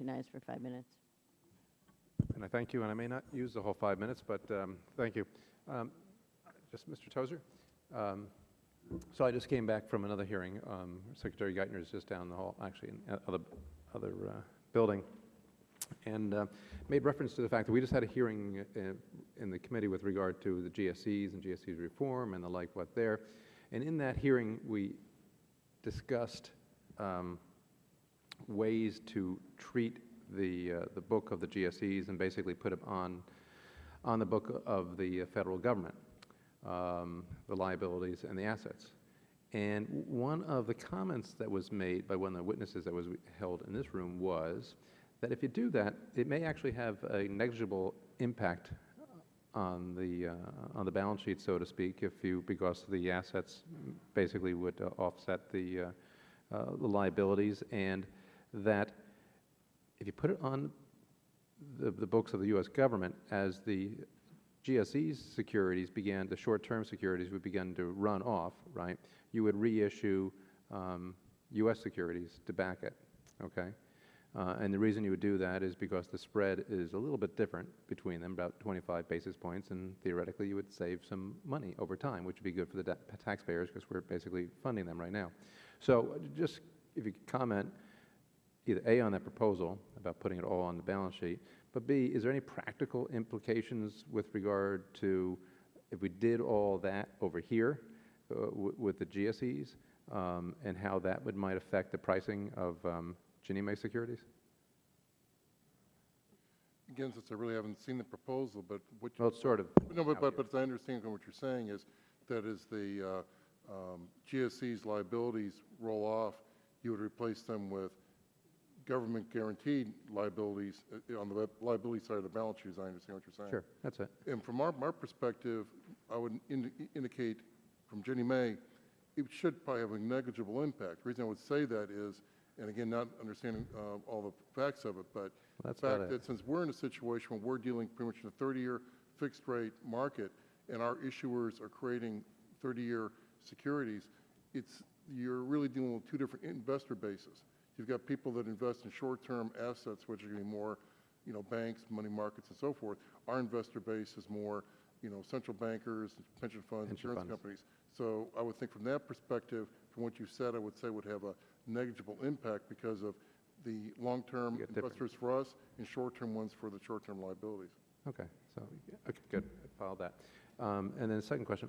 Recognized for 5 minutes. And I thank you, and I may not use the whole 5 minutes, but thank you. Just Mr. Tozer. So I just came back from another hearing. Secretary Geithner is just down the hall, actually, in other building, and made reference to the fact that we just had a hearing in the committee with regard to the GSEs and GSEs reform and the like what there. And in that hearing, we discussed ways to treat the book of the GSEs and basically put it on the book of the federal government, the liabilities and the assets. And one of the comments that was made by one of the witnesses that was held in this room was that if you do that, it may actually have a negligible impact on the balance sheet, so to speak, because the assets basically would offset the liabilities, and that if you put it on the books of the U.S. government, as the GSEs securities began, the short-term securities would begin to run off, right, you would reissue U.S. securities to back it, okay? And the reason you would do that is because the spread is a little bit different between them, about 25 basis points, and theoretically you would save some money over time, which would be good for the taxpayers because we're basically funding them right now. So just if you could comment either A, on that proposal about putting it all on the balance sheet, but B, is there any practical implications with regard to if we did all that over here with the GSEs and how that might affect the pricing of Ginnie Mae securities? Again, since I really haven't seen the proposal, but what you, well, it's sort of. No, but as I understand what you're saying is that as the GSEs liabilities roll off, you would replace them with government guaranteed liabilities on the liability side of the balance sheet, as I understand what you're saying. Sure, that's it. And from our perspective, I would indicate from Ginnie Mae, it should probably have a negligible impact. The reason I would say that is, and again, not understanding all the facts of it, but the fact that since we're in a situation where we're dealing pretty much in a 30-year fixed rate market, and our issuers are creating 30-year securities, you're really dealing with two different investor bases. You've got people that invest in short-term assets, which are going to be more, banks, money markets, and so forth. Our investor base is more, central bankers, pension funds, insurance companies. So I would think from that perspective, from what you said, I would say would have a negligible impact because of the long-term investors for us and short-term ones for the short-term liabilities. Okay, so okay, good. I followed that. And then the second question,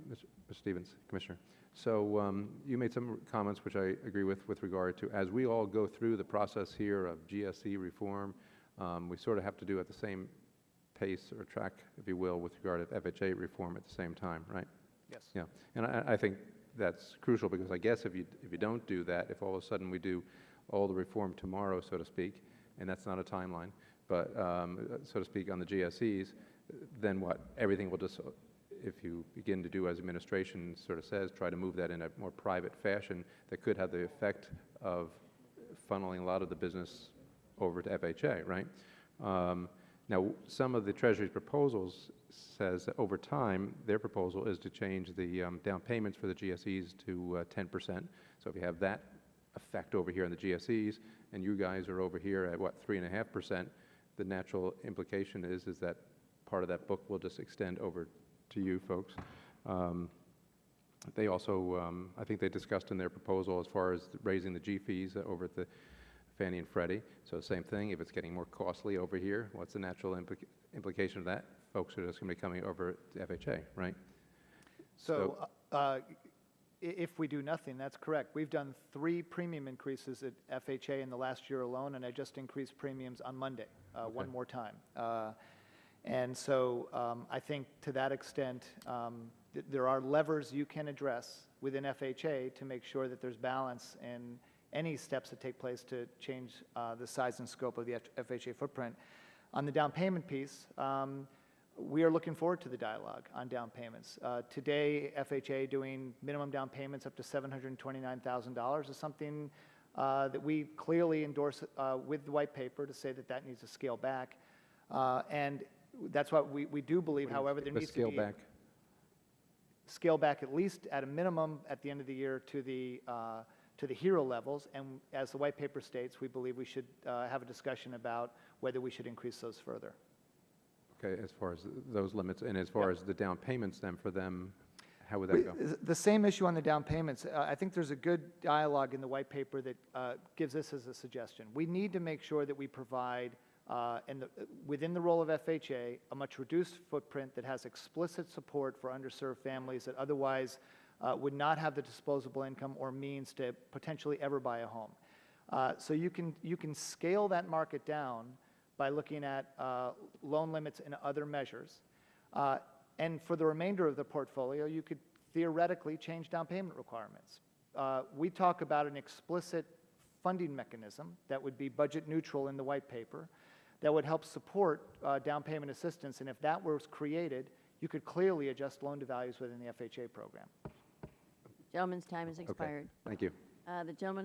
Mr. Stevens, Commissioner. So you made some comments which I agree with regard to, as we all go through the process here of GSE reform, we sort of have to do at the same pace or track, if you will, with regard to FHA reform at the same time, right? Yes. Yeah, and I think that's crucial because I guess if you don't do that, if all of a sudden we do all the reform tomorrow, so to speak, and that's not a timeline, but so to speak, on the GSEs, then what? Everything will just, if you begin to do as administration sort of says, try to move that in a more private fashion, that could have the effect of funneling a lot of the business over to FHA, right? Now, some of the Treasury's proposals says that over time, their proposal is to change the down payments for the GSEs to 10%. So if you have that effect over here on the GSEs, and you guys are over here at, what, 3.5%, the natural implication is that part of that book will just extend over to you folks. They also, I think they discussed in their proposal as far as raising the G fees over at the Fannie and Freddie. So same thing, if it's getting more costly over here, what's the natural implication of that? Folks are just going to be coming over to FHA, right? So if we do nothing, that's correct. We've done 3 premium increases at FHA in the last year alone, and I just increased premiums on Monday, one more time. And so I think to that extent, there are levers you can address within FHA to make sure that there's balance in any steps that take place to change the size and scope of the FHA footprint. On the down payment piece, we are looking forward to the dialogue on down payments. Today, FHA doing minimum down payments up to $729,000 is something that we clearly endorse with the white paper to say that that needs to scale back. And that's what we do believe, however, there needs to be scale back at least at a minimum at the end of the year to the to the hero levels, and as the white paper states, we believe we should have a discussion about whether we should increase those further. Okay, as far as those limits, and as far Yep. as the down payments then for them, how would that go? The same issue on the down payments. I think there's a good dialogue in the white paper that gives this as a suggestion. We need to make sure that we provide, within the role of FHA, a much reduced footprint that has explicit support for underserved families that otherwise would not have the disposable income or means to potentially ever buy a home. So you can scale that market down by looking at loan limits and other measures. And for the remainder of the portfolio, you could theoretically change down payment requirements. We talk about an explicit funding mechanism that would be budget neutral in the white paper that would help support down payment assistance. And if that was created, you could clearly adjust loan to values within the FHA program. Gentleman's time has expired. Thank you. The gentleman